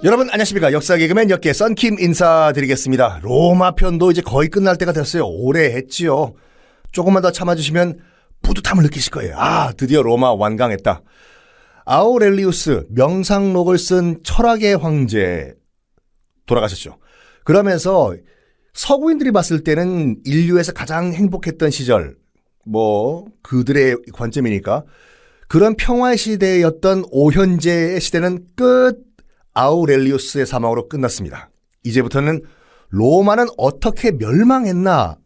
여러분 안녕하십니까. 역사 개그맨 역계 썬킴 인사드리겠습니다. 로마 편도 이제 거의 끝날 때가 됐어요. 오래 했지요. 조금만 더 참아주시면 뿌듯함을 느끼실 거예요. 아, 드디어 로마 완강했다. 아우렐리우스 명상록을 쓴 철학의 황제 돌아가셨죠. 그러면서 서구인들이 봤을 때는 인류에서 가장 행복했던 시절, 그들의 관점이니까 그런 평화의 시대였던 오현재의 시대는 끝. 아우렐리우스의 사망으로 끝났습니다. 이제부터는 로마는 어떻게 멸망했나?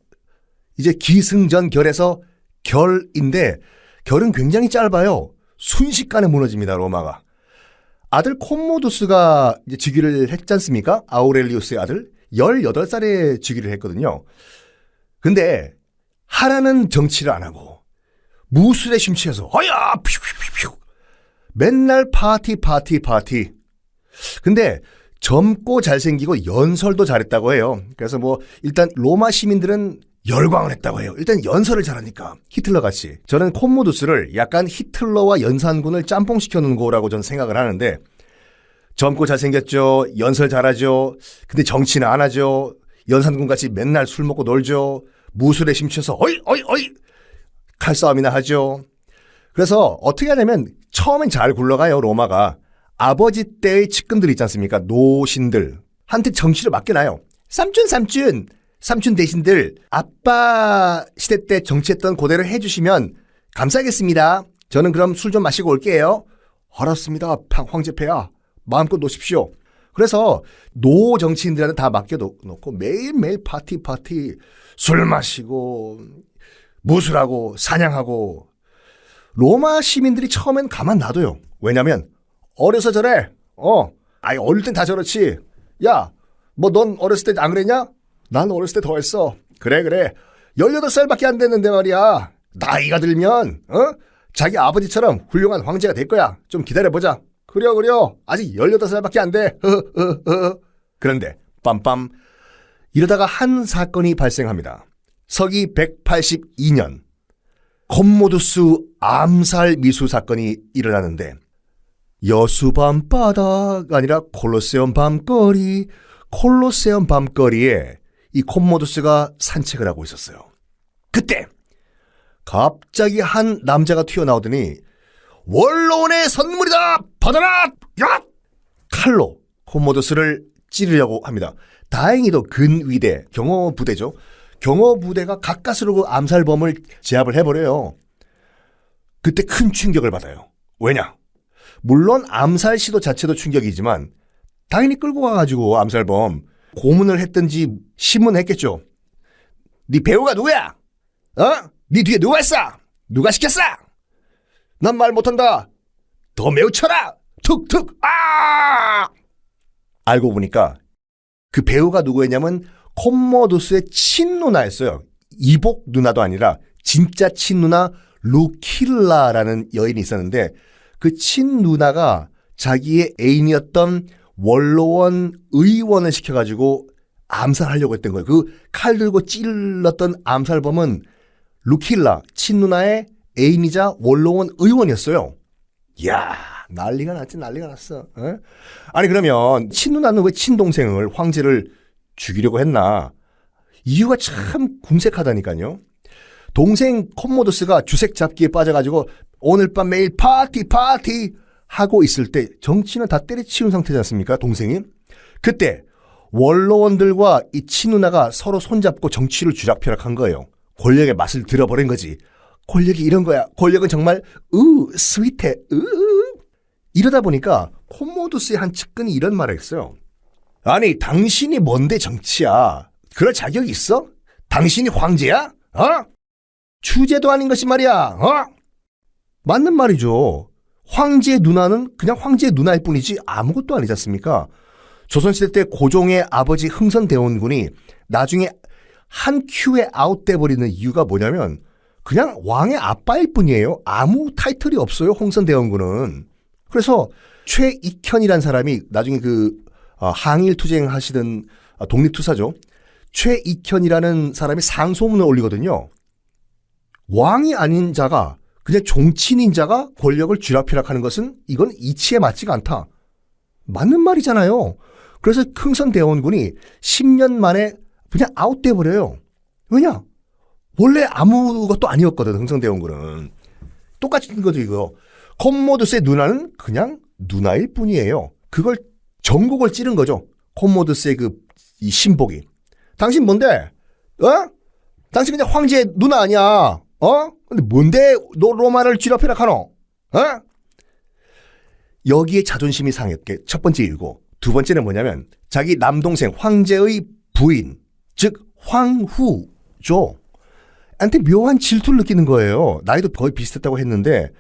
이제 기승전결에서 결인데 결은 굉장히 짧아요. 순식간에 무너집니다. 로마가. 아들 콤모두스가 이제 즉위를 했지 않습니까? 아우렐리우스의 아들 18살에 즉위를 했거든요. 근데 하라는 정치를 안 하고 무술에 심취해서 허야 퓨퓨퓨퓨 맨날 파티. 근데 젊고 잘생기고 연설도 잘했다고 해요. 그래서 일단 로마 시민들은 열광을 했다고 해요. 일단 연설을 잘하니까 히틀러 같이. 저는 콤모두스를 약간 히틀러와 연산군을 짬뽕시켜 놓은 거라고 저는 생각을 하는데 젊고 잘생겼죠. 연설 잘하죠. 근데 정치는 안 하죠. 연산군 같이 맨날 술 먹고 놀죠. 무술에 심취해서 어이 칼싸움이나 하죠. 그래서 어떻게 하냐면 처음엔 잘 굴러가요. 로마가. 아버지 때의 측근들 있지 않습니까? 노신들 한테 정치를 맡겨놔요. 삼촌 대신들 아빠 시대 때 정치했던 그대로 해주시면 감사하겠습니다. 저는 그럼 술 좀 마시고 올게요. 알았습니다. 황제폐하 마음껏 노십시오. 그래서 노 정치인들한테 다 맡겨놓고 매일매일 파티 술 마시고 무술하고 사냥하고. 로마 시민들이 처음엔 가만 놔둬요. 왜냐면 어려서 저래. 어릴 땐 다 저렇지. 야, 넌 어렸을 때 안 그랬냐? 난 어렸을 때 더 했어. 그래. 18살밖에 안 됐는데 말이야. 나이가 들면, 자기 아버지처럼 훌륭한 황제가 될 거야. 좀 기다려보자. 그래. 아직 18살밖에 안 돼. 그런데, 빰빰. 이러다가 한 사건이 발생합니다. 서기 182년. 콤모두스 암살 미수 사건이 일어나는데, 여수 밤바다가 아니라 콜로세움 밤거리에 이 콤모두스가 산책을 하고 있었어요. 그때 갑자기 한 남자가 튀어나오더니 원로원의 선물이다! 받아라! 야! 칼로 콤모두스를 찌르려고 합니다. 다행히도 근위대, 경호부대죠. 경호부대가 가까스로 그 암살범을 제압을 해버려요. 그때 큰 충격을 받아요. 왜냐? 물론 암살 시도 자체도 충격이지만 당연히 끌고 가가지고 암살범 고문을 했든지 신문했겠죠. 네 배우가 누구야? 네 뒤에 누가 있어? 누가 시켰어? 난 말 못한다. 더 매우 쳐라. 툭툭. 알고 보니까 그 배우가 누구였냐면 콤모두스의 친누나였어요. 이복 누나도 아니라 진짜 친누나 루킬라라는 여인이 있었는데 그 친누나가 자기의 애인이었던 원로원 의원을 시켜가지고 암살하려고 했던 거예요. 그 칼 들고 찔렀던 암살범은 루킬라, 친누나의 애인이자 원로원 의원이었어요. 이야, 난리가 났어. 아니 그러면 친누나는 왜 친동생을 황제를 죽이려고 했나? 이유가 참 궁색하다니까요. 동생 콤모두스가 주색 잡기에 빠져가지고 오늘 밤 매일 파티 하고 있을 때 정치는 다 때려치운 상태지 않습니까? 동생이. 그때 원로원들과 이 친누나가 서로 손잡고 정치를 쥐락펴락한 거예요. 권력의 맛을 들어버린 거지. 권력이 이런 거야. 권력은 정말 스윗해. 이러다 보니까 콤모두스의 한 측근이 이런 말을 했어요. 아니 당신이 뭔데 정치야. 그럴 자격이 있어? 당신이 황제야? 주제도 아닌 것이 말이야. 맞는 말이죠. 황제의 누나는 그냥 황제의 누나일 뿐이지 아무것도 아니지 않습니까? 조선시대 때 고종의 아버지 흥선대원군이 나중에 한 큐에 아웃돼 버리는 이유가 뭐냐면 그냥 왕의 아빠일 뿐이에요. 아무 타이틀이 없어요. 흥선대원군은. 그래서 최익현이라는 사람이 나중에 항일투쟁 하시던 독립투사죠. 최익현이라는 사람이 상소문을 올리거든요. 왕이 아닌 자가 그냥 종친인 자가 권력을 쥐락펴락하는 것은 이건 이치에 맞지가 않다. 맞는 말이잖아요. 그래서 흥선대원군이 10년 만에 그냥 아웃돼 버려요. 왜냐? 원래 아무것도 아니었거든, 흥선대원군은. 똑같은 거죠, 이거. 콤모두스의 누나는 그냥 누나일 뿐이에요. 그걸 전곡을 찌른 거죠. 콤모두스의 이 신복이. 당신 뭔데? 당신 그냥 황제의 누나 아니야. 근데 뭔데 너 로마를 쥐렵히라 카노? 여기에 자존심이 상했게 첫 번째 이유고, 두 번째는 뭐냐면 자기 남동생 황제의 부인, 즉 황후죠. 한테 묘한 질투를 느끼는 거예요. 나이도 거의 비슷했다고 했는데,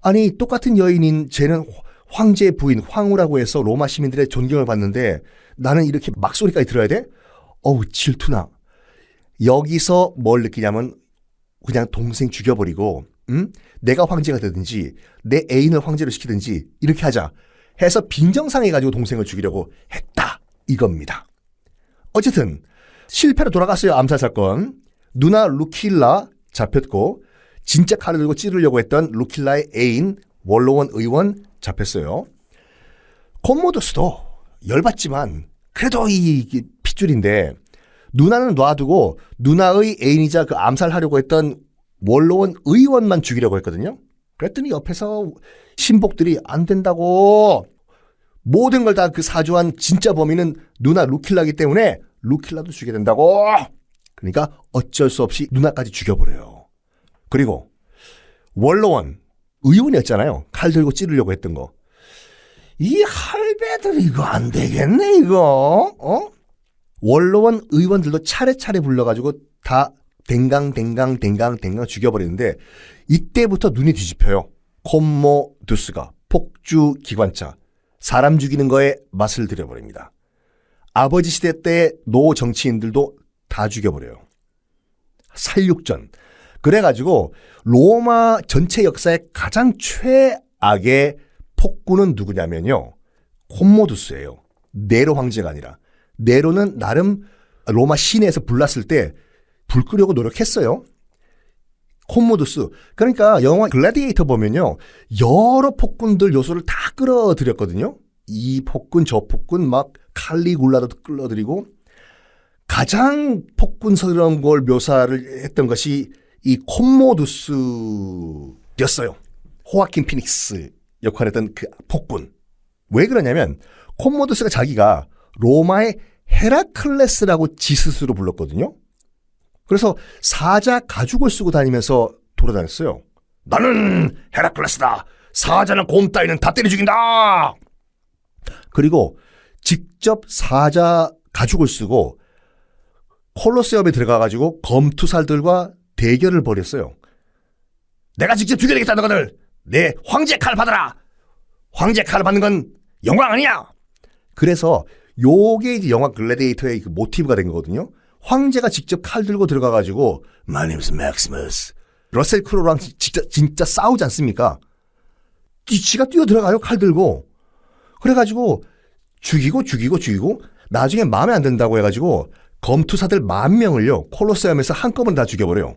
아니 똑같은 여인인 쟤는 황제의 부인 황후라고 해서 로마 시민들의 존경을 받는데 나는 이렇게 막소리까지 들어야 돼? 어우, 질투나. 여기서 뭘 느끼냐면 그냥 동생 죽여버리고 내가 황제가 되든지 내 애인을 황제로 시키든지 이렇게 하자 해서 빈정상해가지고 동생을 죽이려고 했다, 이겁니다. 어쨌든 실패로 돌아갔어요. 암살 사건. 누나 루킬라 잡혔고 진짜 칼을 들고 찌르려고 했던 루킬라의 애인 원로원 의원 잡혔어요. 콤모두스도 열받지만 그래도 이 핏줄인데 누나는 놔두고 누나의 애인이자 그 암살하려고 했던 원로원 의원만 죽이려고 했거든요. 그랬더니 옆에서 신복들이 안 된다고, 모든 걸 다 그 사주한 진짜 범인은 누나 루킬라이기 때문에 루킬라도 죽여야 된다고. 그러니까 어쩔 수 없이 누나까지 죽여버려요. 그리고 원로원 의원이었잖아요. 칼 들고 찌르려고 했던 거. 이 할배들 이거 안 되겠네 이거. 원로원 의원들도 차례차례 불러가지고 다 댕강 죽여버리는데 이때부터 눈이 뒤집혀요. 콤모두스가 폭주 기관차, 사람 죽이는 거에 맛을 들여버립니다. 아버지 시대 때의 노 정치인들도 다 죽여버려요. 살육전. 그래가지고 로마 전체 역사의 가장 최악의 폭군은 누구냐면요, 콤모두스예요. 네로 황제가 아니라. 네로는 나름 로마 시내에서 불났을 때 불 끄려고 노력했어요. 콤모두스. 그러니까 영화 글래디에이터 보면요, 여러 폭군들 요소를 다 끌어들였거든요. 이 폭군 저 폭군 막 칼리굴라도 끌어들이고, 가장 폭군스러운 걸 묘사를 했던 것이 이 콤모두스였어요. 호아킨 피닉스 역할을 했던 그 폭군. 왜 그러냐면 콤모두스가 자기가 로마의 헤라클레스라고 지 스스로 불렀거든요. 그래서 사자 가죽을 쓰고 다니면서 돌아다녔어요. 나는 헤라클레스다. 사자는 곰 따위는 다 때려 죽인다. 그리고 직접 사자 가죽을 쓰고 콜로세움에 들어가가지고 검투살들과 대결을 벌였어요. 내가 직접 죽여야겠다 너희들. 내 황제 칼 받아라. 황제 칼을 받는 건 영광 아니야. 그래서 요게 이제 영화 글래디에이터의 그 모티브가 된 거거든요. 황제가 직접 칼 들고 들어가가지고 My name is Maximus. 러셀 크로우랑 진짜 싸우지 않습니까? 지가 뛰어 들어가요, 칼 들고. 그래가지고 죽이고 나중에 마음에 안 든다고 해가지고 검투사들 10,000명을요 콜로세움에서 한꺼번에 다 죽여버려요.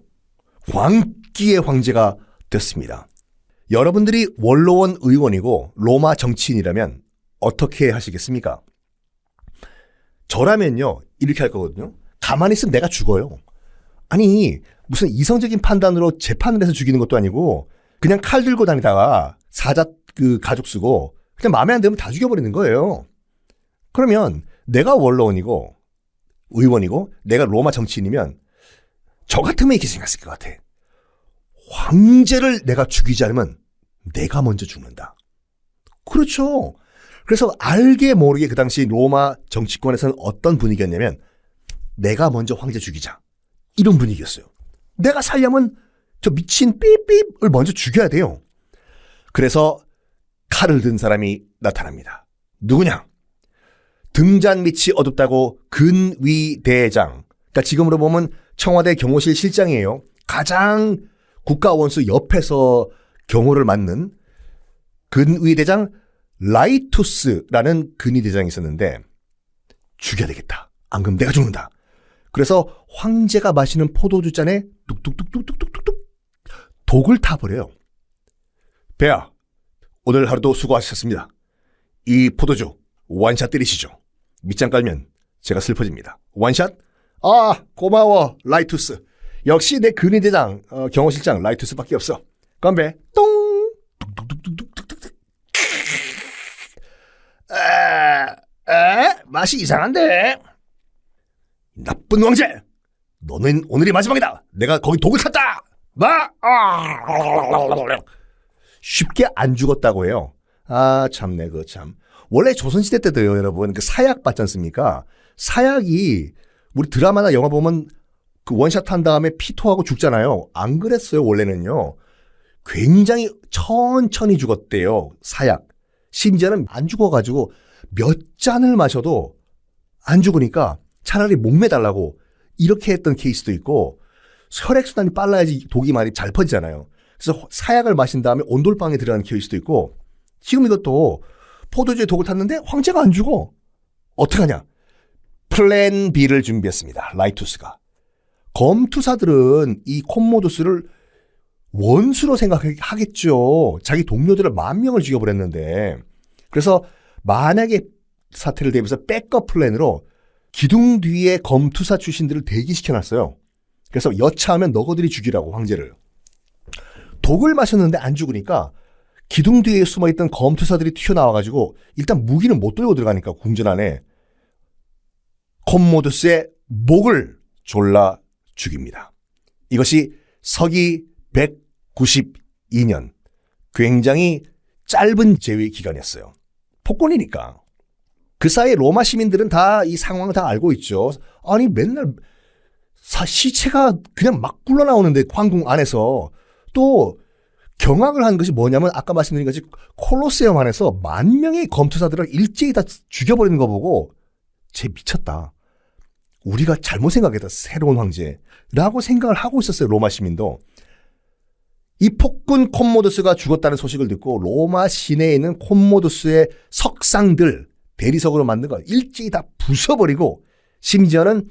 광기의 황제가 됐습니다. 여러분들이 원로원 의원이고 로마 정치인이라면 어떻게 하시겠습니까? 저라면요 이렇게 할 거거든요. 가만히 있으면 내가 죽어요. 아니 무슨 이성적인 판단으로 재판을 해서 죽이는 것도 아니고 그냥 칼 들고 다니다가 사자 그 가죽 쓰고 그냥 마음에 안 들면 다 죽여버리는 거예요. 그러면 내가 원로원이고 의원이고 내가 로마 정치인이면 저 같으면 이렇게 생각했을 것 같아. 황제를 내가 죽이지 않으면 내가 먼저 죽는다. 그렇죠. 그래서 알게 모르게 그 당시 로마 정치권에서는 어떤 분위기였냐면 내가 먼저 황제 죽이자. 이런 분위기였어요. 내가 살려면 저 미친 삐삐을 먼저 죽여야 돼요. 그래서 칼을 든 사람이 나타납니다. 누구냐? 등잔 밑이 어둡다고 근위대장. 그러니까 지금으로 보면 청와대 경호실 실장이에요. 가장 국가원수 옆에서 경호를 맡는 근위대장 라이투스라는 근위대장이 있었는데 죽여야 되겠다. 안 그러면 내가 죽는다. 그래서 황제가 마시는 포도주 잔에 뚝뚝뚝뚝뚝뚝뚝 독을 타버려요. 배야, 오늘 하루도 수고하셨습니다. 이 포도주 원샷 때리시죠. 밑장 깔면 제가 슬퍼집니다. 원샷? 아, 고마워, 라이투스. 역시 내 근위대장, 경호실장 라이투스밖에 없어. 건배. 똥! 뚝뚝뚝뚝뚝뚝. 맛이 이상한데? 나쁜 왕제! 너는 오늘이 마지막이다! 내가 거기 독을 탔다! 쉽게 안 죽었다고 해요. 아, 참네, 참. 원래 조선시대 때도요, 여러분, 그 사약 봤지 않습니까? 사약이, 우리 드라마나 영화 보면 그 원샷 한 다음에 피토하고 죽잖아요. 안 그랬어요, 원래는요. 굉장히 천천히 죽었대요, 사약. 심지어는 안 죽어가지고 몇 잔을 마셔도 안 죽으니까 차라리 목매달라고 이렇게 했던 케이스도 있고, 혈액순환이 빨라야지 독이 많이 잘 퍼지잖아요. 그래서 사약을 마신 다음에 온돌방에 들어가는 케이스도 있고, 지금 이것도 포도주에 독을 탔는데 황제가 안 죽어. 어떡하냐? 플랜 B를 준비했습니다. 라이투스가. 검투사들은 이 콤모두스를 원수로 생각하겠죠. 자기 동료들을 10,000명을 죽여버렸는데. 그래서 만약에 사태를 대비해서 백업 플랜으로 기둥 뒤에 검투사 출신들을 대기시켜놨어요. 그래서 여차하면 너희들이 죽이라고, 황제를. 독을 마셨는데 안 죽으니까 기둥 뒤에 숨어있던 검투사들이 튀어나와가지고 일단 무기는 못 들고 들어가니까 궁전 안에 콤모두스의 목을 졸라 죽입니다. 이것이 서기 192년, 굉장히 짧은 재위 기간이었어요. 폭군이니까. 그 사이에 로마 시민들은 다 이 상황을 다 알고 있죠. 아니 맨날 시체가 그냥 막 굴러나오는데 황궁 안에서. 또 경악을 한 것이 뭐냐면 아까 말씀드린 것이 콜로세움 안에서 10,000명의 검투사들을 일제히 다 죽여버리는 거 보고 쟤 미쳤다. 우리가 잘못 생각했다. 새로운 황제라고 생각을 하고 있었어요. 로마 시민도. 이 폭군 콤모두스가 죽었다는 소식을 듣고 로마 시내에 있는 콤모두스의 석상들, 대리석으로 만든 거 일제히 다 부숴버리고, 심지어는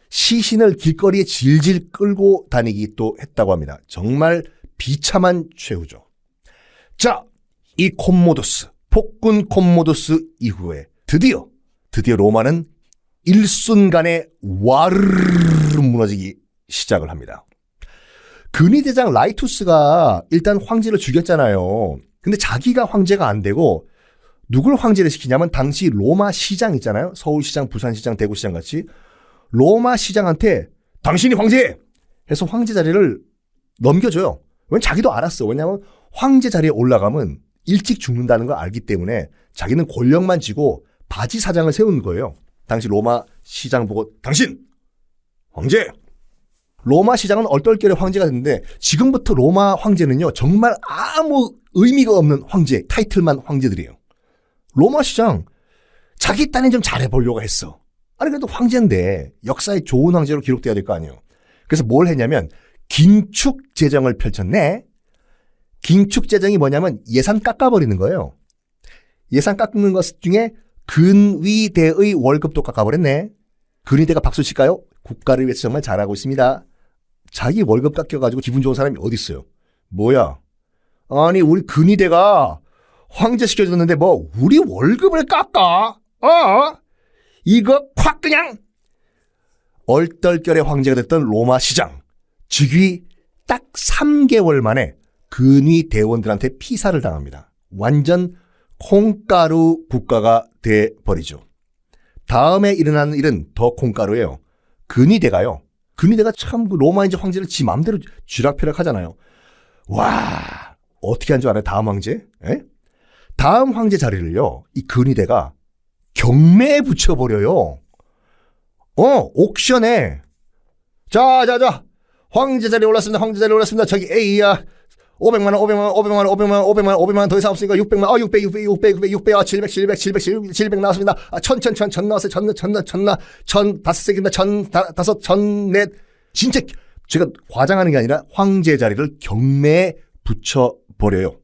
시신을 길거리에 질질 끌고 다니기 또 했다고 합니다. 정말 비참한 최후죠. 자, 이 콤모두스, 폭군 콤모두스 이후에 드디어 로마는 일순간에 와르르 무너지기 시작을 합니다. 근위대장 라이투스가 일단 황제를 죽였잖아요. 근데 자기가 황제가 안 되고 누굴 황제를 시키냐면 당시 로마 시장 있잖아요. 서울시장, 부산시장, 대구시장 같이 로마 시장한테 당신이 황제! 해서 황제 자리를 넘겨줘요. 왜냐면 자기도 알았어. 왜냐하면 황제 자리에 올라가면 일찍 죽는다는 걸 알기 때문에 자기는 권력만 쥐고 바지 사장을 세운 거예요. 당시 로마 시장 보고 당신! 황제! 로마 시장은 얼떨결에 황제가 됐는데 지금부터 로마 황제는요. 정말 아무 의미가 없는 황제, 타이틀만 황제들이에요. 로마 시장 자기 딴에 좀 잘해보려고 했어. 아니 그래도 황제인데 역사에 좋은 황제로 기록돼야 될 거 아니에요. 그래서 뭘 했냐면 긴축 재정을 펼쳤네. 긴축 재정이 뭐냐면 예산 깎아버리는 거예요. 예산 깎는 것 중에 근위대의 월급도 깎아버렸네. 근위대가 박수 칠까요? 국가를 위해서 정말 잘하고 있습니다. 자기 월급 깎여가지고 기분 좋은 사람이 어디 있어요? 뭐야? 아니 우리 근위대가 황제 시켜줬는데 뭐 우리 월급을 깎아? 이거 콱 그냥. 얼떨결에 황제가 됐던 로마 시장 즉위 딱 3개월 만에 근위대원들한테 피살을 당합니다. 완전 콩가루 국가가 돼버리죠. 다음에 일어나는 일은 더 콩가루예요. 근위대가요. 근위대가 참 로마인지 황제를 지 맘대로 쥐락펴락 하잖아요. 와, 어떻게 한 줄 알아요? 다음 황제? 에? 다음 황제 자리를요. 이 근위대가 경매에 붙여버려요. 옥션에 자 황제 자리에 올랐습니다. 황제 자리에 올랐습니다. 저기 A야 500만 원 더 이상 없으니까 600만 원, 600, 700 나왔습니다. 1000 나왔어요. 1000 다섯 세기입니다. 1000 다섯, 1000 넷. 진짜 제가 과장하는 게 아니라 황제 자리를 경매에 붙여버려요.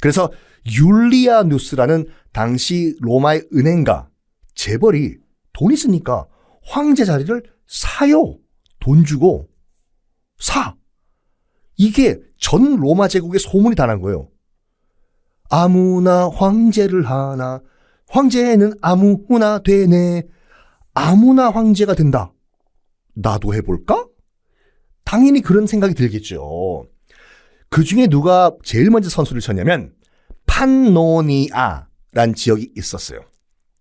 그래서 율리아누스라는 당시 로마의 은행가 재벌이 돈 있으니까 황제 자리를 사요. 돈 주고 사. 이게 전 로마 제국의 소문이 다 난 거예요. 아무나 황제를 하나 황제는 아무나 되네. 아무나 황제가 된다. 나도 해볼까? 당연히 그런 생각이 들겠죠. 그 중에 누가 제일 먼저 선수를 쳤냐면 판노니아란 지역이 있었어요.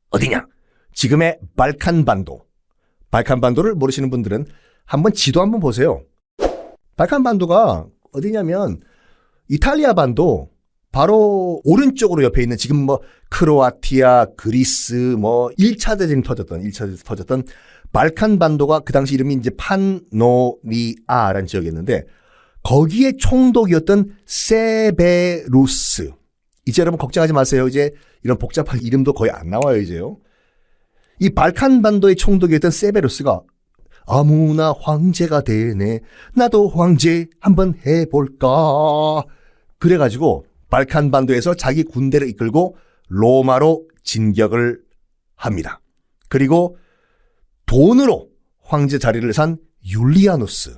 어디냐? 지금의 발칸반도. 발칸반도를 모르시는 분들은 한번 지도 한번 보세요. 발칸반도가 어디냐면 이탈리아 반도 바로 오른쪽으로 옆에 있는 지금 뭐 크로아티아, 그리스 뭐 1차 대전이 터졌던 발칸반도가 그 당시 이름이 이제 판노니아라는 지역이었는데 거기에 총독이었던 세베루스. 이제 여러분 걱정하지 마세요. 이제 이런 복잡한 이름도 거의 안 나와요, 이제요. 이 발칸반도의 총독이었던 세베루스가 아무나 황제가 되네. 나도 황제 한번 해볼까. 그래가지고 발칸반도에서 자기 군대를 이끌고 로마로 진격을 합니다. 그리고 돈으로 황제 자리를 산 율리아누스,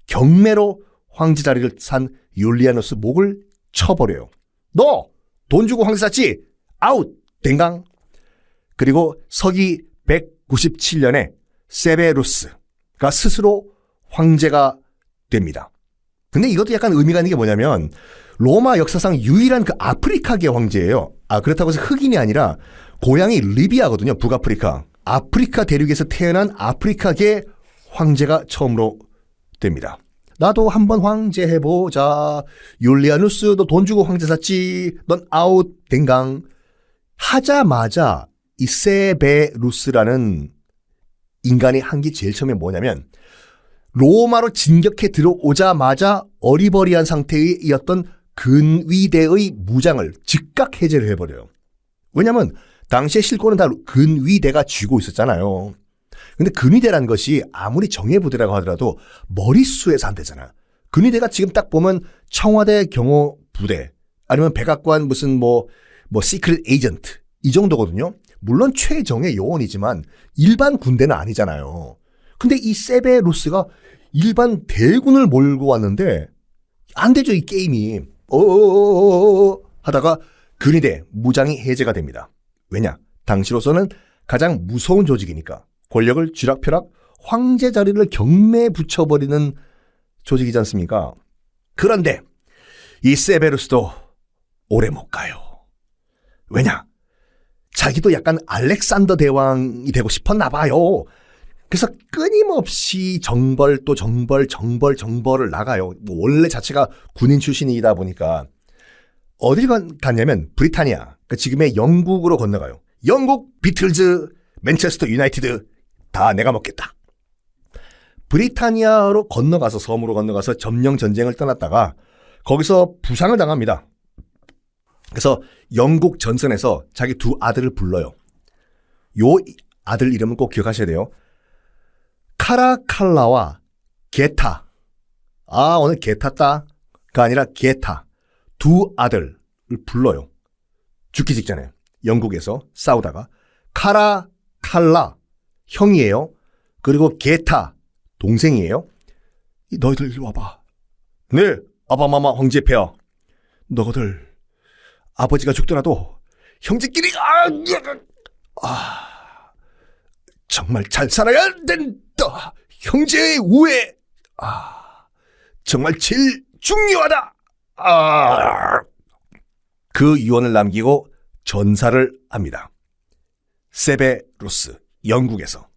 경매로 황제 자리를 산 율리아누스 목을 쳐버려요. 너 돈 주고 황제 샀지? 아웃! 댕강. 그리고 서기 197년에 세베루스가 스스로 황제가 됩니다. 근데 이것도 약간 의미가 있는 게 뭐냐면 로마 역사상 유일한 그 아프리카계 황제예요. 그렇다고 해서 흑인이 아니라 고향이 리비아거든요. 북아프리카. 아프리카 대륙에서 태어난 아프리카계 황제가 처음으로 됩니다. 나도 한번 황제 해보자. 율리아누스 너 돈 주고 황제 샀지. 넌 아웃 댕강. 하자마자 이 세베루스라는 인간이 한 게 제일 처음에 뭐냐면 로마로 진격해 들어오자마자 어리버리한 상태이었던 근위대의 무장을 즉각 해제를 해버려요. 왜냐하면 당시의 실권은 다 근위대가 쥐고 있었잖아요. 근데 근위대라는 것이 아무리 정예부대라고 하더라도 머릿수에서 안 되잖아. 근위대가 지금 딱 보면 청와대 경호부대 아니면 백악관 무슨 뭐 시크릿 에이전트 이 정도거든요. 물론 최정예 요원이지만 일반 군대는 아니잖아요. 근데 이 세베루스가 일반 대군을 몰고 왔는데 안 되죠, 이 게임이. 하다가 근위대 무장이 해제가 됩니다. 왜냐? 당시로서는 가장 무서운 조직이니까. 권력을 쥐락펴락 황제 자리를 경매에 붙여버리는 조직이지 않습니까? 그런데 이 세베루스도 오래 못 가요. 왜냐? 자기도 약간 알렉산더 대왕이 되고 싶었나 봐요. 그래서 끊임없이 정벌을 나가요. 원래 자체가 군인 출신이다 보니까 어딜 갔냐면 브리타니아, 그러니까 지금의 영국으로 건너가요. 영국, 비틀즈, 맨체스터 유나이티드 다 내가 먹겠다. 브리타니아로 건너가서 섬으로 건너가서 점령 전쟁을 떠났다가 거기서 부상을 당합니다. 그래서 영국 전선에서 자기 두 아들을 불러요. 요 아들 이름은 꼭 기억하셔야 돼요. 카라칼라와 게타. 오늘 게타다가 아니라 게타. 두 아들을 불러요. 죽기 직전에 영국에서 싸우다가 카라칼라 형이에요. 그리고 게타 동생이에요. 너희들 이리 와봐. 네, 아바마마 황제폐하. 너희들 아버지가 죽더라도 형제끼리 정말 잘 살아야 된다. 형제의 우애 정말 제일 중요하다. 그 유언을 남기고 전사를 합니다. 세베루스 영국에서.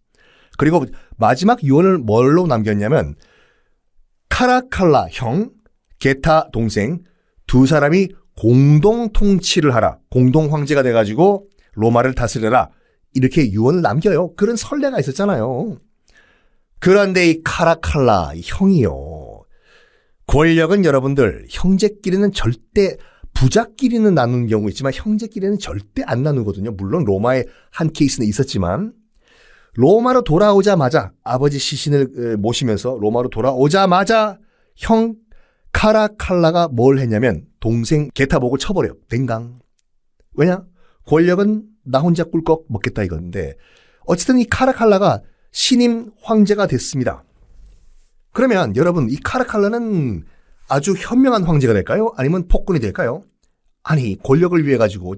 그리고 마지막 유언을 뭘로 남겼냐면 카라칼라 형, 게타 동생 두 사람이 공동 통치를 하라. 공동 황제가 돼가지고 로마를 다스려라. 이렇게 유언을 남겨요. 그런 선례가 있었잖아요. 그런데 이 카라칼라 형이요. 권력은 여러분들 형제끼리는 절대 부자끼리는 나누는 경우 있지만 형제끼리는 절대 안 나누거든요. 물론 로마의 한 케이스는 있었지만 로마로 돌아오자마자 아버지 시신을 모시면서 로마로 돌아오자마자 형 카라칼라가 뭘 했냐면 동생 게타복을 쳐버려요. 댕강. 왜냐? 권력은 나 혼자 꿀꺽 먹겠다 이건데 어쨌든 이 카라칼라가 신임 황제가 됐습니다. 그러면 여러분 이 카라칼라는 아주 현명한 황제가 될까요? 아니면 폭군이 될까요? 아니 권력을 위해 가지고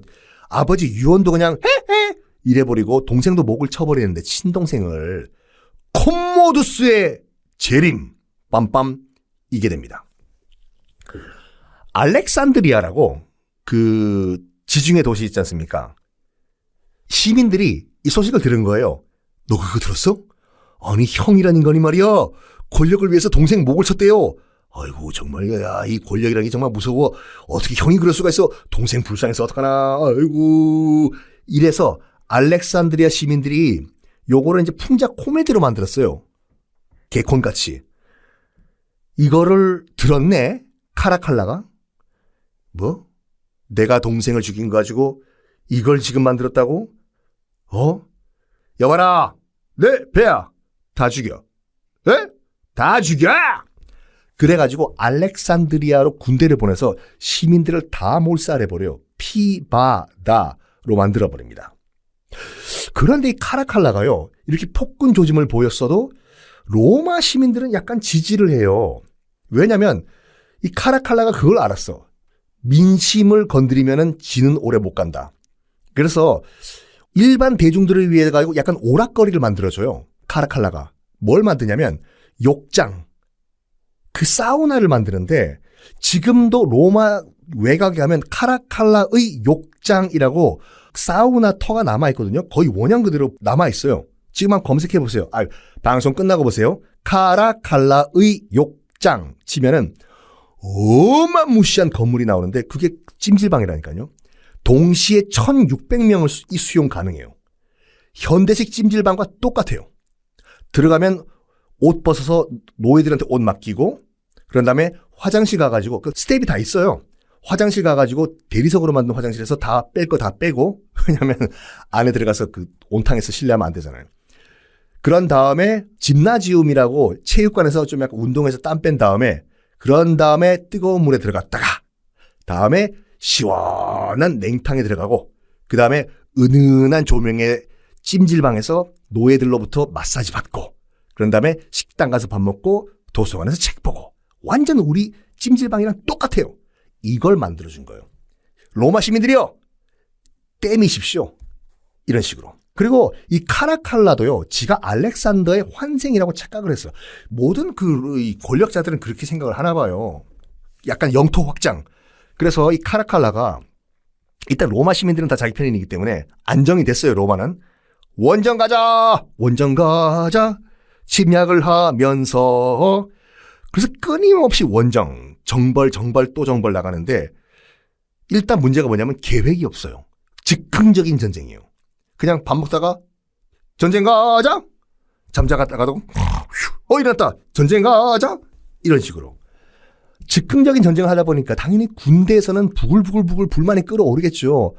아버지 유언도 그냥 헤헤 이래버리고 동생도 목을 쳐버리는데 친동생을 콤모두스의 재림 빰빰 이게 됩니다. 알렉산드리아라고 그 지중해 도시 있지 않습니까? 시민들이 이 소식을 들은 거예요. 너 그거 들었어? 아니 형이란 인간이 말이야 권력을 위해서 동생 목을 쳤대요. 아이고 정말 야, 이 권력이라는 게 정말 무서워. 어떻게 형이 그럴 수가 있어. 동생 불쌍해서 어떡하나. 아이고. 이래서 알렉산드리아 시민들이 요거를 이제 풍자 코미디로 만들었어요. 개콘같이. 이거를 들었네 카라칼라가. 뭐? 내가 동생을 죽인 거 가지고 이걸 지금 만들었다고? 여봐라. 네 배야. 다 죽여. 에? 다 죽여! 그래가지고 알렉산드리아로 군대를 보내서 시민들을 다 몰살해버려 피바다로 만들어버립니다. 그런데 이 카라칼라가요. 이렇게 폭군 조짐을 보였어도 로마 시민들은 약간 지지를 해요. 왜냐하면 이 카라칼라가 그걸 알았어. 민심을 건드리면은 지는 오래 못 간다. 그래서 일반 대중들을 위해 가지고 약간 오락거리를 만들어줘요. 카라칼라가. 뭘 만드냐면 욕장. 그 사우나를 만드는데 지금도 로마 외곽에 가면 카라칼라의 욕장이라고 사우나 터가 남아있거든요. 거의 원형 그대로 남아있어요. 지금 한번 검색해보세요. 방송 끝나고 보세요. 카라칼라의 욕장 치면은 어마무시한 건물이 나오는데 그게 찜질방이라니까요. 동시에 1600명을 수용 가능해요. 현대식 찜질방과 똑같아요. 들어가면 옷 벗어서 노예들한테 옷 맡기고 그런 다음에 화장실 가가지고 그 스텝이 다 있어요. 화장실 가가지고 대리석으로 만든 화장실에서 다 뺄 거 다 빼고 왜냐하면 안에 들어가서 그 온탕에서 실내하면 안 되잖아요. 그런 다음에 짐나지움이라고 체육관에서 좀 약간 운동해서 땀 뺀 다음에 그런 다음에 뜨거운 물에 들어갔다가 다음에 시원한 냉탕에 들어가고 그 다음에 은은한 조명의 찜질방에서 노예들로부터 마사지 받고 그런 다음에 식당 가서 밥 먹고 도서관에서 책 보고 완전 우리 찜질방이랑 똑같아요. 이걸 만들어준 거예요. 로마 시민들이요. 떼미십시오. 이런 식으로. 그리고 이 카라칼라도요. 지가 알렉산더의 환생이라고 착각을 했어요. 모든 그 권력자들은 그렇게 생각을 하나 봐요. 약간 영토 확장. 그래서 이 카라칼라가 일단 로마 시민들은 다 자기 편이기 때문에 안정이 됐어요. 로마는. 원정 가자. 원정 가자. 침략을 하면서 그래서 끊임없이 원정, 정벌 또 정벌 나가는데 일단 문제가 뭐냐면 계획이 없어요. 즉흥적인 전쟁이에요. 그냥 밥 먹다가 전쟁 가자. 잠자갔다가도 일어났다. 전쟁 가자. 이런 식으로. 즉흥적인 전쟁을 하다 보니까 당연히 군대에서는 부글부글 불만이 끌어오르겠죠.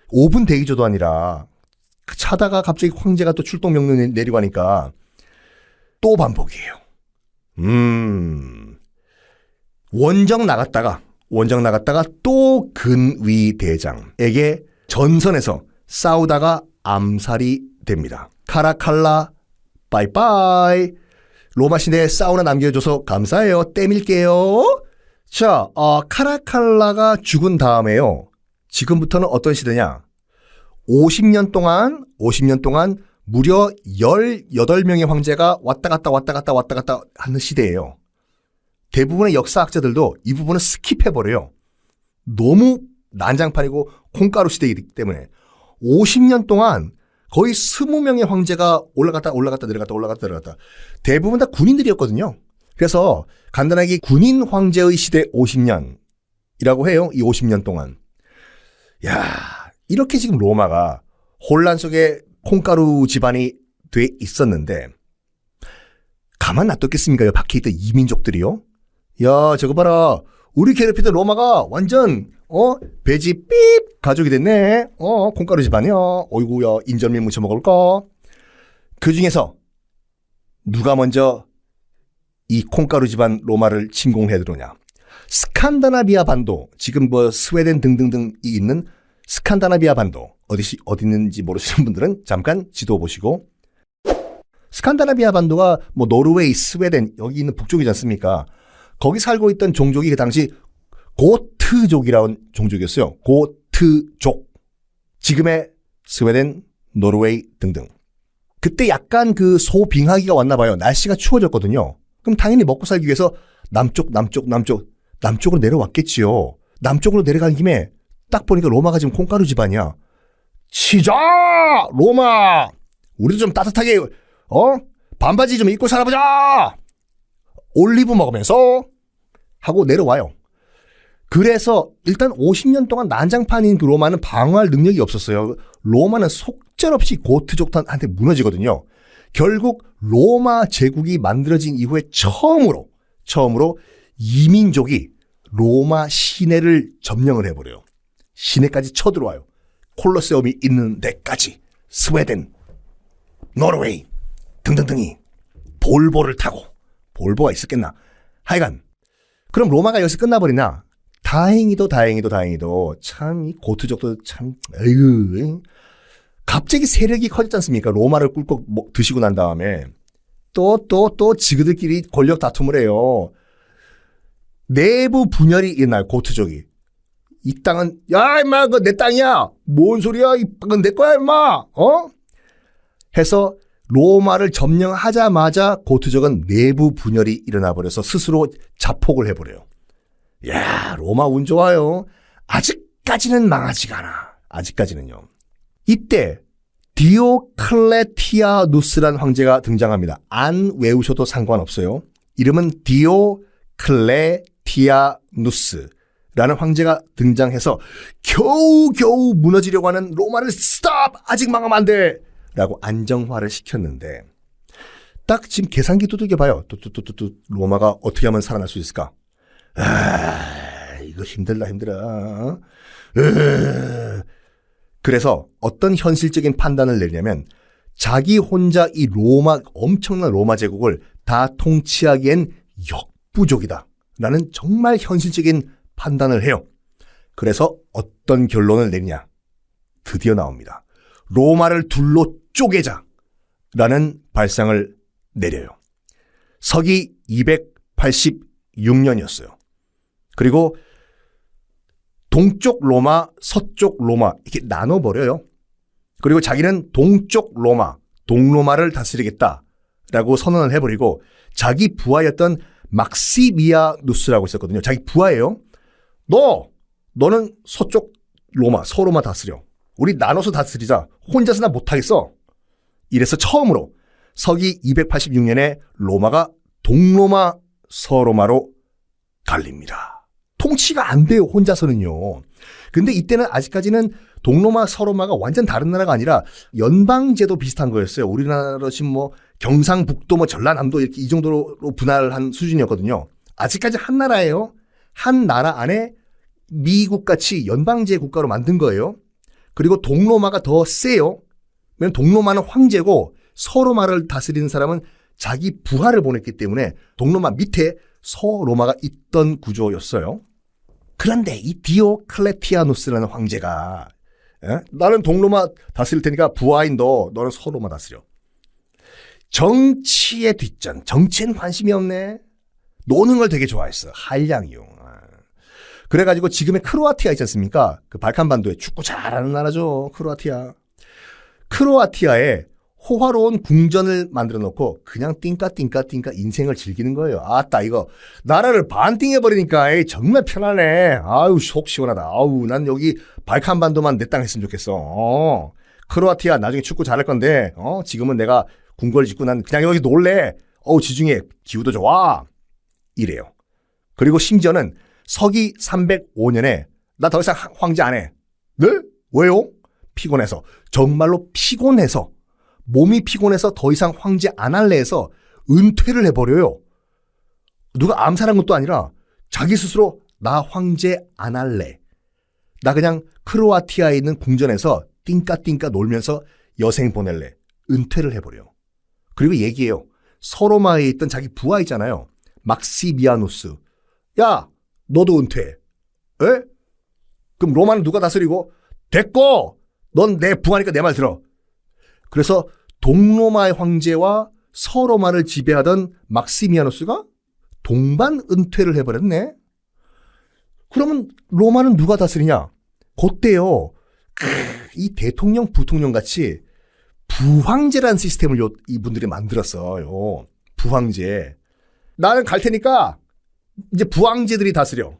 5분 대기조도 아니라 차다가 갑자기 황제가 또 출동 명령 내리고 하니까 또 반복이에요. 원정 나갔다가 또 근위대장에게 전선에서 싸우다가 암살이 됩니다. 카라칼라 빠이빠이. 로마 시내에 사우나 남겨줘서 감사해요. 떼밀게요. 자, 카라칼라가 죽은 다음에요. 지금부터는 어떤 시대냐? 50년 동안 무려 18명의 황제가 왔다 갔다 하는 시대예요. 대부분의 역사학자들도 이 부분을 스킵해버려요. 너무 난장판이고 콩가루 시대이기 때문에 50년 동안 거의 20명의 황제가 올라갔다 내려갔다. 대부분 다 군인들이었거든요. 그래서 간단하게 군인 황제의 시대 50년이라고 해요. 이 50년 동안. 야, 이렇게 지금 로마가 혼란 속에 콩가루 집안이 돼 있었는데 가만 놔뒀겠습니까? 박혀있던 이민족들이요. 야, 저거 봐라. 우리 괴롭히던 로마가 완전 돼지 삐 가족이 됐네. 콩가루 집안이야. 어이구야, 인절미 무쳐 먹을까? 그 중에서 누가 먼저 이 콩가루 집안 로마를 침공해 들어오냐? 스칸다나비아 반도, 지금 뭐 스웨덴 등등등이 있는 스칸다나비아 반도, 어디 있는지 모르시는 분들은 잠깐 지도 보시고, 스칸다나비아 반도가 뭐 노르웨이, 스웨덴 여기 있는 북쪽이지 않습니까? 거기 살고 있던 종족이 그 당시 고트족이라는 종족이었어요. 고트족. 지금의 스웨덴, 노르웨이 등등. 그때 약간 그 소빙하기가 왔나 봐요. 날씨가 추워졌거든요. 그럼 당연히 먹고 살기 위해서 남쪽으로 내려왔겠지요. 남쪽으로 내려간 김에 딱 보니까 로마가 지금 콩가루 집안이야. 치자! 로마! 우리도 좀 따뜻하게 반바지 좀 입고 살아보자! 올리브 먹으면서 하고 내려와요. 그래서 일단 50년 동안 난장판인 그 로마는 방어할 능력이 없었어요. 로마는 속절없이 고트족한테 무너지거든요. 결국 로마 제국이 만들어진 이후에 처음으로 이민족이 로마 시내를 점령을 해버려요. 시내까지 쳐들어와요. 콜로세움이 있는 데까지. 스웨덴, 노르웨이 등등등이 볼보를 타고. 볼보가 있었겠나. 하여간 그럼 로마가 여기서 끝나버리나. 다행히도 참 이 고트족도 참 에휴 갑자기 세력이 커졌지 않습니까? 로마를 꿀꺽 드시고 난 다음에 또 지그들끼리 권력 다툼을 해요. 내부 분열이 일어나요. 고트족이. 이 땅은 야 임마 그거 내 땅이야. 뭔 소리야? 이건 내 거야 임마. 해서 로마를 점령하자마자 고트족은 내부 분열이 일어나 버려서 스스로 자폭을 해버려요. 야 로마 운 좋아요. 아직까지는 망하지가 않아. 아직까지는요. 이때 디오클레티아누스라는 황제가 등장합니다. 안 외우셔도 상관없어요. 이름은 디오클레티아누스라는 황제가 등장해서 겨우 무너지려고 하는 로마를 스탑! 아직 망하면 안 돼! 라고 안정화를 시켰는데 딱 지금 계산기 두들겨봐요. 로마가 어떻게 하면 살아날 수 있을까? 이거 힘들어. 그래서 어떤 현실적인 판단을 내냐면 자기 혼자 이 엄청난 로마 제국을 다 통치하기엔 역부족이다 라는 정말 현실적인 판단을 해요. 그래서 어떤 결론을 내냐? 드디어 나옵니다. 로마를 둘로 쪼개자 라는 발상을 내려요. 서기 286년이었어요. 그리고 동쪽 로마, 서쪽 로마 이렇게 나눠버려요. 그리고 자기는 동쪽 로마, 동로마를 다스리겠다라고 선언을 해버리고 자기 부하였던 막시미아누스라고 있었거든요. 자기 부하예요. 너는 서쪽 로마, 서로마 다스려. 우리 나눠서 다스리자. 혼자서 나 못하겠어. 이래서 처음으로 서기 286년에 로마가 동로마, 서로마로 갈립니다. 통치가 안 돼요. 혼자서는요. 근데 이때는 아직까지는 동로마, 서로마가 완전 다른 나라가 아니라 연방제도 비슷한 거였어요. 우리나라 지금 경상북도, 전라남도 이렇게 이 정도로 분할한 수준이었거든요. 아직까지 한 나라예요. 한 나라 안에 미국같이 연방제 국가로 만든 거예요. 그리고 동로마가 더 세요. 왜냐면 동로마는 황제고 서로마를 다스리는 사람은 자기 부하를 보냈기 때문에 동로마 밑에 서로마가 있던 구조였어요. 그런데 이 디오클레티아누스라는 황제가 나는 동로마 다스릴 테니까 부하인 너는 서로마 다스려. 정치의 뒷전. 정치엔 관심이 없네. 노는 걸 되게 좋아했어. 한량이요. 그래가지고 지금의 크로아티아 있지 않습니까? 그 발칸반도에 축구 잘하는 나라죠. 크로아티아에 호화로운 궁전을 만들어 놓고 그냥 띵까 인생을 즐기는 거예요. 아따 이거 나라를 반띵해버리니까 정말 편하네. 아유 속 시원하다. 아우 난 여기 발칸반도만 내 땅 했으면 좋겠어. 크로아티아 나중에 축구 잘할 건데 지금은 내가 궁궐 짓고 난 그냥 여기 놀래. 지중해 기후도 좋아. 이래요. 그리고 심지어는 서기 305년에 나 더 이상 황제 안 해. 네? 왜요? 피곤해서. 정말로 피곤해서. 몸이 피곤해서 더 이상 황제 안 할래 해서 은퇴를 해버려요. 누가 암살한 것도 아니라 자기 스스로 나 황제 안 할래. 나 그냥 크로아티아에 있는 궁전에서 띵까 놀면서 여생 보낼래. 은퇴를 해버려요. 그리고 얘기해요. 서로마에 있던 자기 부하 있잖아요. 막시미아누스. 야 너도 은퇴해. 에? 그럼 로마는 누가 다스리고? 됐고 넌 내 부하니까 내 말 들어. 그래서 동로마의 황제와 서로마를 지배하던 막시미아누스가 동반 은퇴를 해버렸네. 그러면 로마는 누가 다스리냐? 그때요. 이 대통령, 부통령 같이 부황제라는 시스템을 이분들이 만들었어요. 부황제. 나는 갈 테니까 이제 부황제들이 다스려.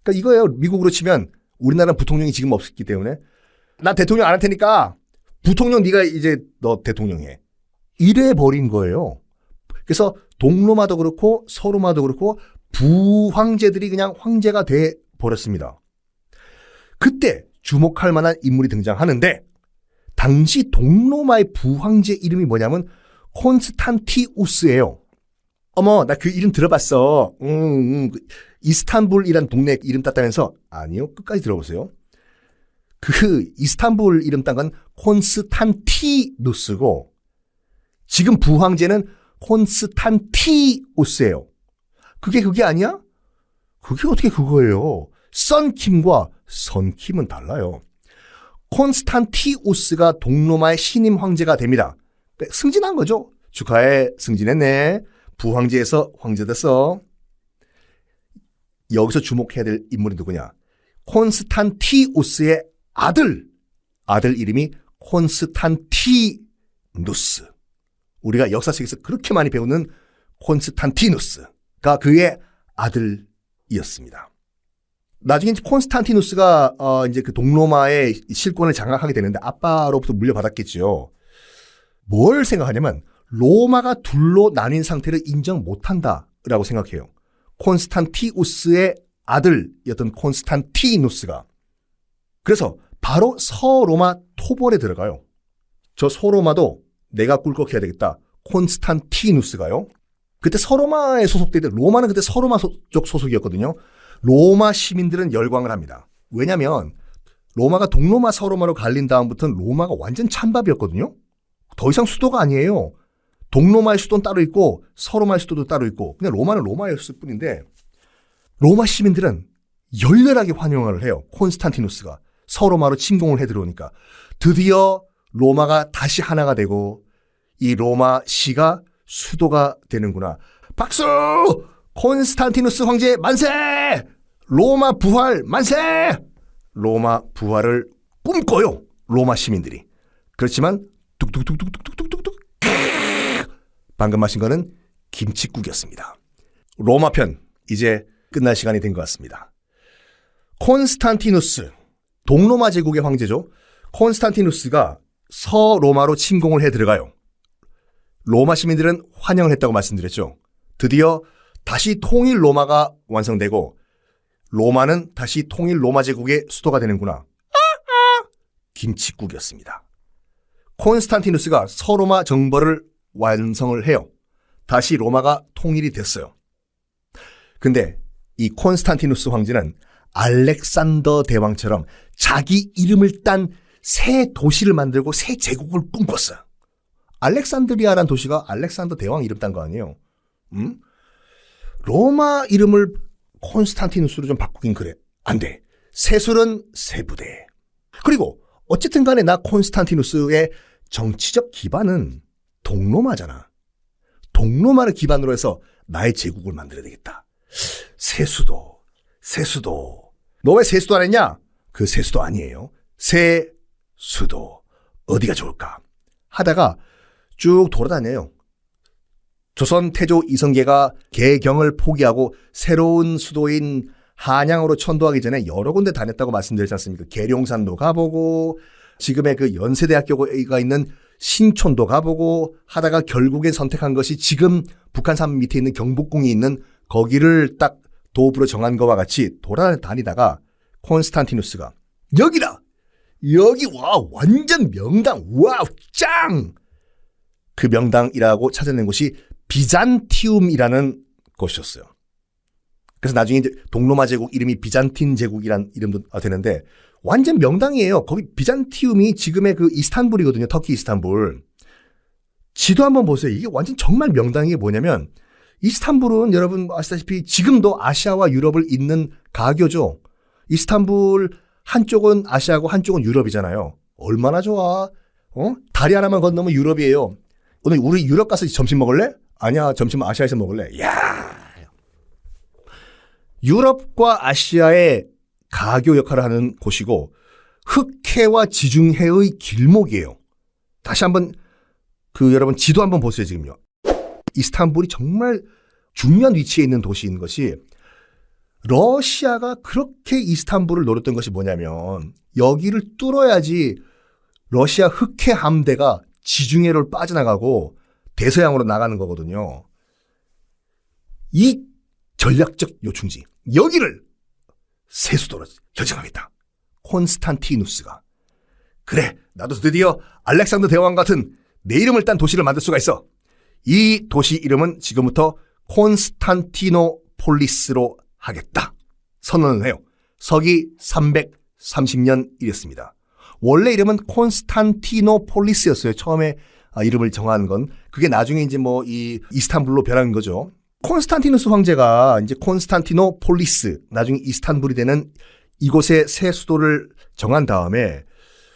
그러니까 이거예요. 미국으로 치면 우리나라는 부통령이 지금 없기 때문에 나 대통령 안 할 테니까 부통령 네가 이제 너 대통령해. 이래 버린 거예요. 그래서 동로마도 그렇고 서로마도 그렇고 부황제들이 그냥 황제가 돼 버렸습니다. 그때 주목할 만한 인물이 등장하는데 당시 동로마의 부황제 이름이 뭐냐면 콘스탄티우스예요. 어머, 나 그 이름 들어봤어. 이스탄불이란 동네 이름 땄다면서? 아니요, 끝까지 들어보세요. 그 이스탄불 이름 딴 건 콘스탄티누스고 지금 부황제는 콘스탄티우스예요. 그게 아니야? 그게 어떻게 그거예요? 썬킴과 선킴은 달라요. 콘스탄티우스가 동로마의 신임 황제가 됩니다. 승진한 거죠. 축하해, 승진했네. 부황제에서 황제 됐어. 여기서 주목해야 될 인물이 누구냐? 콘스탄티우스의 아들 이름이 콘스탄티누스. 우리가 역사책에서 그렇게 많이 배우는 콘스탄티누스가 그의 아들이었습니다. 나중에 콘스탄티누스가 이제 그 동로마의 실권을 장악하게 되는데 아빠로부터 물려받았겠죠. 뭘 생각하냐면 로마가 둘로 나뉜 상태를 인정 못한다라고 생각해요. 콘스탄티우스의 아들이었던 콘스탄티누스가. 그래서 바로 서로마 토벌에 들어가요. 저 서로마도 내가 꿀꺽해야 되겠다. 콘스탄티누스가요. 그때 서로마에 소속되는데 로마는 그때 서로마 쪽 소속이었거든요. 로마 시민들은 열광을 합니다. 왜냐하면 로마가 동로마 서로마로 갈린 다음부터는 로마가 완전 찬밥이었거든요. 더 이상 수도가 아니에요. 동로마의 수도는 따로 있고 서로마의 수도도 따로 있고 그냥 로마는 로마였을 뿐인데 로마 시민들은 열렬하게 환영을 해요. 콘스탄티누스가 서로마로 침공을 해 들어오니까 드디어 로마가 다시 하나가 되고 이 로마시가 수도가 되는구나. 박수! 콘스탄티누스 황제 만세! 로마 부활 만세! 로마 부활을 꿈꿔요. 로마 시민들이. 그렇지만 뚝뚝뚝뚝뚝뚝뚝뚝 방금 마신 거는 김칫국이었습니다. 로마 편 이제 끝날 시간이 된 것 같습니다. 콘스탄티누스 동로마 제국의 황제죠. 콘스탄티누스가 서로마로 침공을 해 들어가요. 로마 시민들은 환영을 했다고 말씀드렸죠. 드디어 다시 통일 로마가 완성되고 로마는 다시 통일 로마 제국의 수도가 되는구나. 김칫국이었습니다. 콘스탄티누스가 서로마 정벌을 완성을 해요. 다시 로마가 통일이 됐어요. 근데 이 콘스탄티누스 황제는 알렉산더 대왕처럼 자기 이름을 딴 새 도시를 만들고 새 제국을 꿈꿨어요. 알렉산드리아라는 도시가 알렉산더 대왕 이름 딴 거 아니에요. 로마 이름을 콘스탄티누스로 좀 바꾸긴 그래. 안 돼. 세술은 세부대. 그리고 어쨌든 간에 나 콘스탄티누스의 정치적 기반은 동로마잖아. 동로마를 기반으로 해서 나의 제국을 만들어야 되겠다. 세수도. 너 왜 세수도 안 했냐? 그 세수도 아니에요. 세수도. 어디가 좋을까? 하다가 쭉 돌아다녀요. 조선 태조 이성계가 개경을 포기하고 새로운 수도인 한양으로 천도하기 전에 여러 군데 다녔다고 말씀드렸지 않습니까? 계룡산도 가보고 지금의 그 연세대학교가 있는 신촌도 가보고 하다가 결국에 선택한 것이 지금 북한산 밑에 있는 경복궁이 있는 거기를 딱 도읍으로 정한 것과 같이 돌아다니다가 콘스탄티누스가 여기다! 여기 와 완전 명당 와우 짱! 그 명당이라고 찾아낸 곳이 비잔티움이라는 곳이었어요. 그래서 나중에 이제 동로마 제국 이름이 비잔틴 제국이란 이름도 되는데 완전 명당이에요. 거기 비잔티움이 지금의 그 이스탄불이거든요. 터키 이스탄불. 지도 한번 보세요. 이게 완전 정말 명당이 뭐냐면 이스탄불은 여러분 아시다시피 지금도 아시아와 유럽을 잇는 가교죠. 이스탄불 한쪽은 아시아고 한쪽은 유럽이잖아요. 얼마나 좋아. 다리 하나만 건너면 유럽이에요. 오늘 우리 유럽 가서 점심 먹을래? 아니야. 점심은 아시아에서 먹을래. 야, 유럽과 아시아의 가교 역할을 하는 곳이고 흑해와 지중해의 길목이에요. 다시 한번 여러분 지도 한번 보세요. 지금요. 이스탄불이 정말 중요한 위치에 있는 도시인 것이, 러시아가 그렇게 이스탄불을 노렸던 것이 뭐냐면, 여기를 뚫어야지 러시아 흑해 함대가 지중해로 빠져나가고 대서양으로 나가는 거거든요. 이 전략적 요충지, 여기를 새 수도로 결정하겠다. 콘스탄티누스가. 그래, 나도 드디어 알렉산더 대왕 같은 내 이름을 딴 도시를 만들 수가 있어. 이 도시 이름은 지금부터 콘스탄티노폴리스로 하겠다. 선언을 해요. 서기 330년이었습니다. 원래 이름은 콘스탄티노폴리스였어요. 처음에 이름을 정한 건. 그게 나중에 이제 뭐 이 이스탄불로 변한 거죠. 콘스탄티누스 황제가 이제 콘스탄티노폴리스, 나중에 이스탄불이 되는 이곳의 새 수도를 정한 다음에,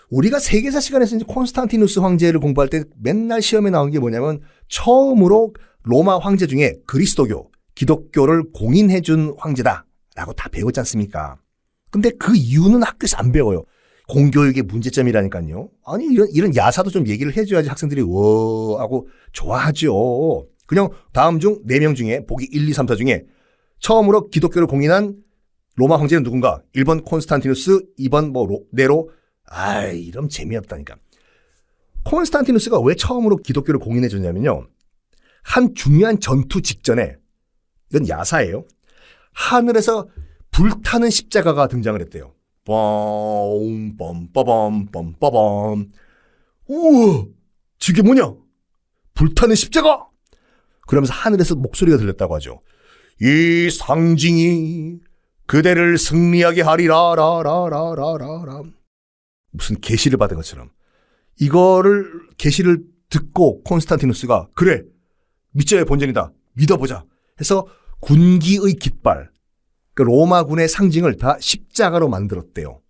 우리가 세계사 시간에서 이제 콘스탄티누스 황제를 공부할 때 맨날 시험에 나온 게 뭐냐면, 처음으로 로마 황제 중에 그리스도교, 기독교를 공인해준 황제다라고 다 배웠지 않습니까? 근데 그 이유는 학교에서 안 배워요. 공교육의 문제점이라니까요. 아니, 이런 야사도 좀 얘기를 해줘야지 학생들이 워 하고 좋아하죠. 그냥 다음 중 4명 중에, 보기 1, 2, 3, 4 중에 처음으로 기독교를 공인한 로마 황제는 누군가? 1번 콘스탄티누스, 2번 네로. 이러면 재미없다니까. 콘스탄티누스가 왜 처음으로 기독교를 공인해 줬냐면요. 한 중요한 전투 직전에, 이건 야사예요. 하늘에서 불타는 십자가가 등장을 했대요. 빰빰빰빰빰빰. 우와, 저게 뭐냐? 불타는 십자가! 그러면서 하늘에서 목소리가 들렸다고 하죠. 이 상징이 그대를 승리하게 하리라 라라라라라. 무슨 계시를 받은 것처럼. 이거를 계시를 듣고 콘스탄티누스가, 그래, 믿자의 본전이다, 믿어보자 해서 군기의 깃발, 그 로마군의 상징을 다 십자가로 만들었대요.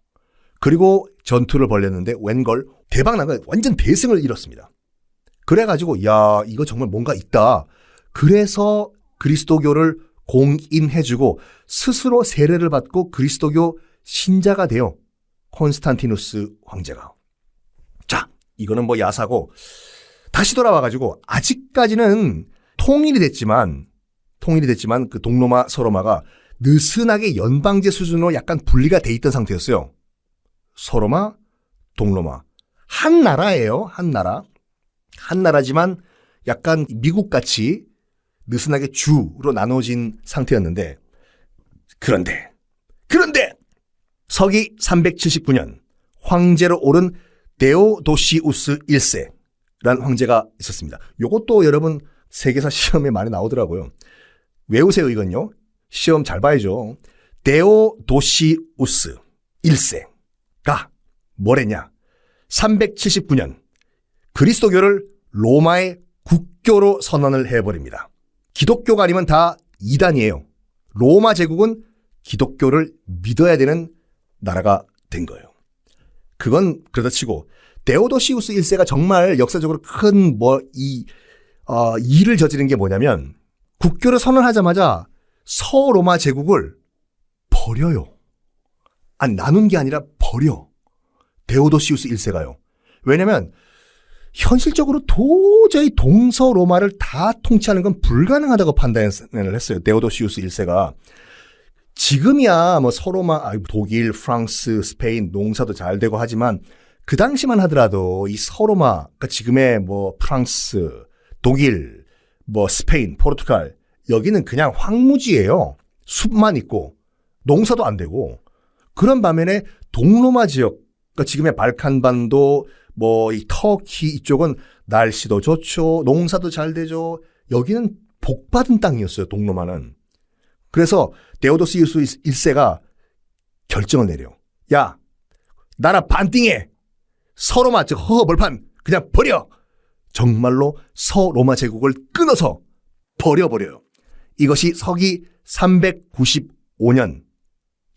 그리고 전투를 벌였는데 웬걸 대박난 거예요. 완전 대승을 이뤘습니다. 그래가지고 야, 이거 정말 뭔가 있다. 그래서 그리스도교를 공인해주고 스스로 세례를 받고 그리스도교 신자가 돼요. 콘스탄티누스 황제가. 자, 이거는 뭐 야사고, 다시 돌아와가지고 아직까지는 통일이 됐지만 그 동로마 서로마가 느슨하게 연방제 수준으로 약간 분리가 돼 있던 상태였어요. 서로마, 동로마. 한 나라예요. 한 나라. 한 나라지만 약간 미국같이 느슨하게 주로 나눠진 상태였는데, 그런데 서기 379년 황제로 오른 데오도시우스 1세라는 황제가 있었습니다. 요것도 여러분 세계사 시험에 많이 나오더라고요. 외우세요, 이건요. 시험 잘 봐야죠. 데오도시우스 1세가 뭐랬냐. 379년 그리스도교를 로마의 국교로 선언을 해버립니다. 기독교가 아니면 다 이단이에요. 로마 제국은 기독교를 믿어야 되는 나라가 된 거예요. 그건 그렇다 치고, 데오도시우스 1세가 정말 역사적으로 큰 일을 저지른 게 뭐냐면, 국교를 선언하자마자 서로마 제국을 버려요. 아니, 나눈 게 아니라 버려. 데오도시우스 1세가요. 왜냐면 현실적으로 도저히 동서로마를 다 통치하는 건 불가능하다고 판단을 했어요. 데오도시우스 1세가. 지금이야 뭐 서로마, 독일, 프랑스, 스페인 농사도 잘 되고 하지만 그 당시만 하더라도 이 서로마, 그러니까 지금의 뭐 프랑스, 독일, 뭐 스페인, 포르투갈, 여기는 그냥 황무지예요. 숲만 있고 농사도 안 되고. 그런 반면에 동로마 지역, 그러니까 지금의 발칸반도, 뭐 이 터키 이쪽은 날씨도 좋죠, 농사도 잘 되죠. 여기는 복받은 땅이었어요, 동로마는. 그래서 데오도시우스 1세가 결정을 내려. 야, 나라 반띵해. 서로마, 즉 허허벌판 그냥 버려. 정말로 서로마 제국을 끊어서 버려버려요. 이것이 서기 395년.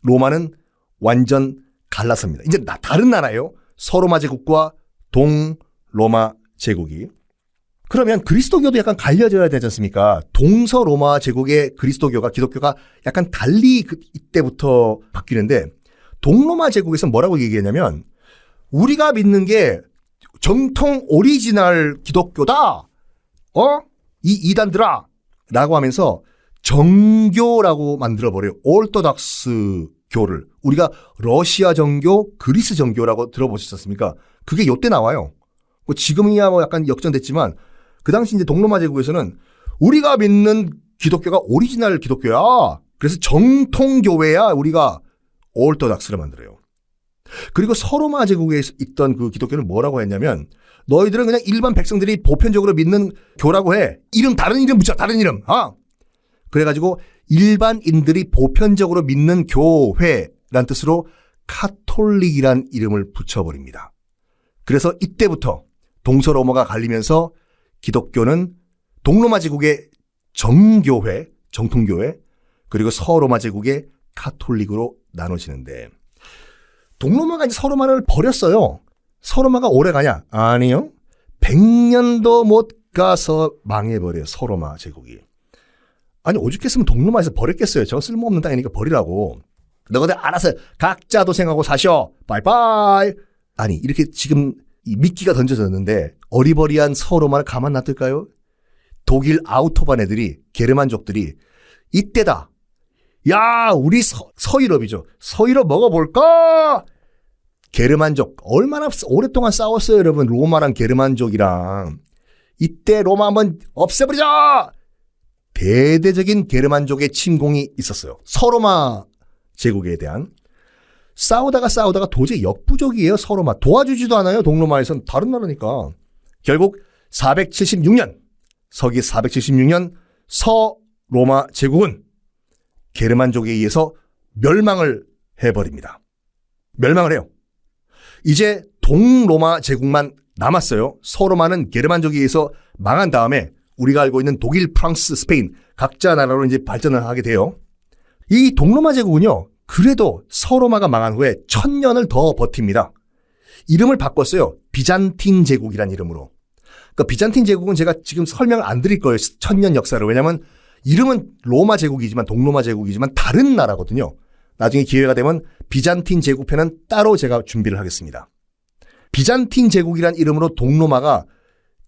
로마는 완전 갈라섭니다. 이제 다른 나라예요. 서로마 제국과 동로마 제국이. 그러면 그리스도교도 약간 갈려져야 되지 않습니까? 동서로마 제국의 그리스도교가, 기독교가 약간 달리 이때부터 바뀌는데, 동로마 제국에서 뭐라고 얘기했냐면, 우리가 믿는 게 정통 오리지널 기독교다. 이 이단들아. 라고 하면서 정교라고 만들어버려요. 오르토닥스 교를. 우리가 러시아 정교, 그리스 정교라고 들어보셨습니까? 그게 요때 나와요. 지금이야 뭐 약간 역전됐지만 그 당시 이제 동로마 제국에서는 우리가 믿는 기독교가 오리지널 기독교야. 그래서 정통교회야. 우리가 오르토닥스를 만들어요. 그리고 서로마 제국에 있던 그 기독교는 뭐라고 했냐면 너희들은 그냥 일반 백성들이 보편적으로 믿는 교라고 해. 다른 이름 붙여. 다른 이름. 그래가지고 일반인들이 보편적으로 믿는 교회란 뜻으로 카톨릭이란 이름을 붙여버립니다. 그래서 이때부터 동서로마가 갈리면서 기독교는 동로마 제국의 정교회, 정통교회, 그리고 서로마 제국의 카톨릭으로 나눠지는데 동로마가 이제 서로마를 버렸어요. 서로마가 오래 가냐? 아니요. 100년도 못 가서 망해버려요. 서로마 제국이. 아니 오죽했으면 동로마에서 버렸겠어요. 저 쓸모없는 땅이니까 버리라고. 너희들 알아서 각자 도생하고 사셔. 바이바이. 아니 이렇게 지금 미끼가 던져졌는데 어리버리한 서로마를 가만 놔둘까요? 독일 아우토반 애들이 게르만족들이 이때다. 야 우리 서유럽이죠. 서유럽 먹어볼까? 게르만족 얼마나 오랫동안 싸웠어요 여러분. 로마랑 게르만족이랑. 이때 로마 한번 없애버리자. 대대적인 게르만족의 침공이 있었어요. 서로마 제국에 대한. 싸우다가 도저히 역부족이에요. 서로마. 도와주지도 않아요. 동로마에선. 다른 나라니까. 결국 476년 서기 476년 서로마 제국은 게르만족에 의해서 멸망을 해버립니다. 멸망을 해요. 이제 동로마 제국만 남았어요. 서로마는 게르만족에 의해서 망한 다음에 우리가 알고 있는 독일, 프랑스, 스페인 각자 나라로 이제 발전을 하게 돼요. 이 동로마 제국은요. 그래도 서로마가 망한 후에 1000년을 더 버팁니다. 이름을 바꿨어요. 비잔틴 제국이란 이름으로. 그러니까 비잔틴 제국은 제가 지금 설명을 안 드릴 거예요. 1000년 역사를. 왜냐하면 이름은 로마 제국이지만 동로마 제국이지만 다른 나라거든요. 나중에 기회가 되면 비잔틴 제국편은 따로 제가 준비를 하겠습니다. 비잔틴 제국이란 이름으로 동로마가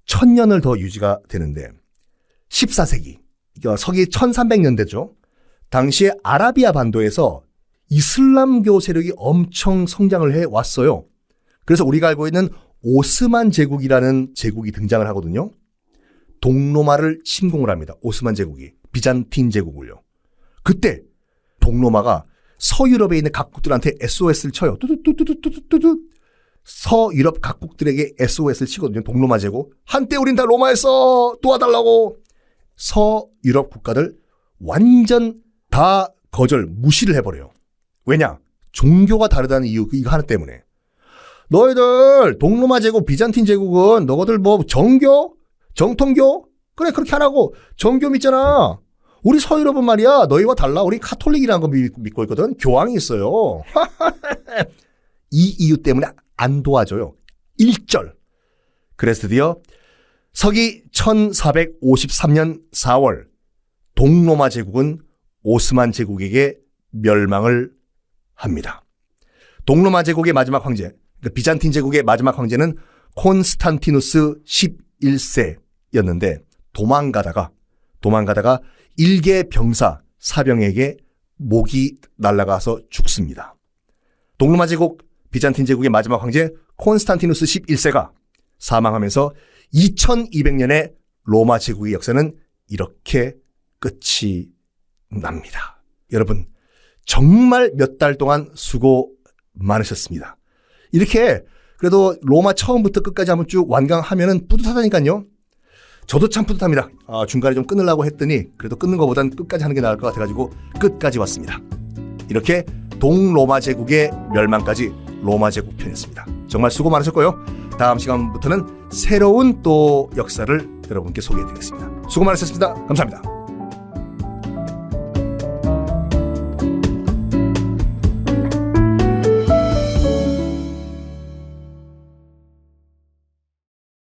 1000년을 더 유지가 되는데 14세기, 서기 1300년대죠. 당시에 아라비아 반도에서 이슬람교 세력이 엄청 성장을 해왔어요. 그래서 우리가 알고 있는 오스만 제국이라는 제국이 등장을 하거든요. 동로마를 침공을 합니다. 오스만 제국이. 비잔틴 제국을요. 그때 동로마가 서유럽에 있는 각국들한테 SOS를 쳐요. 뚜두뚜두뚜두뚜두. 서유럽 각국들에게 SOS를 치거든요. 동로마 제국. 한때 우린 다 로마에서 도와달라고. 서유럽 국가들 완전 다 거절, 무시를 해버려요. 왜냐? 종교가 다르다는 이유, 이거 하나 때문에. 너희들 동로마 제국, 비잔틴 제국은 너희들 뭐 정교? 정통교? 그래 그렇게 하라고. 정교 믿잖아. 우리 서유럽은 말이야 너희와 달라. 우리 카톨릭이라는 거 믿고 있거든. 교황이 있어요. 이 이유 때문에 안 도와줘요. 1절. 그래서 드디어 서기 1453년 4월 동로마 제국은 오스만 제국에게 멸망을 합니다. 동로마 제국의 마지막 황제, 그러니까 비잔틴 제국의 마지막 황제는 콘스탄티누스 11세였는데 도망가다가 일개 병사 사병에게 목이 날아가서 죽습니다. 동로마 제국, 비잔틴 제국의 마지막 황제 콘스탄티누스 11세가 사망하면서 2200년의 로마 제국의 역사는 이렇게 끝이 납니다. 여러분 정말 몇 달 동안 수고 많으셨습니다. 이렇게 그래도 로마 처음부터 끝까지 한번 쭉 완강하면은 뿌듯하다니까요. 저도 참 뿌듯합니다. 중간에 좀 끊으려고 했더니 그래도 끊는 것보단 끝까지 하는 게 나을 것 같아가지고 끝까지 왔습니다. 이렇게 동로마 제국의 멸망까지 로마 제국 편이었습니다. 정말 수고 많으셨고요. 다음 시간부터는 새로운 또 역사를 여러분께 소개해드리겠습니다. 수고 많으셨습니다. 감사합니다.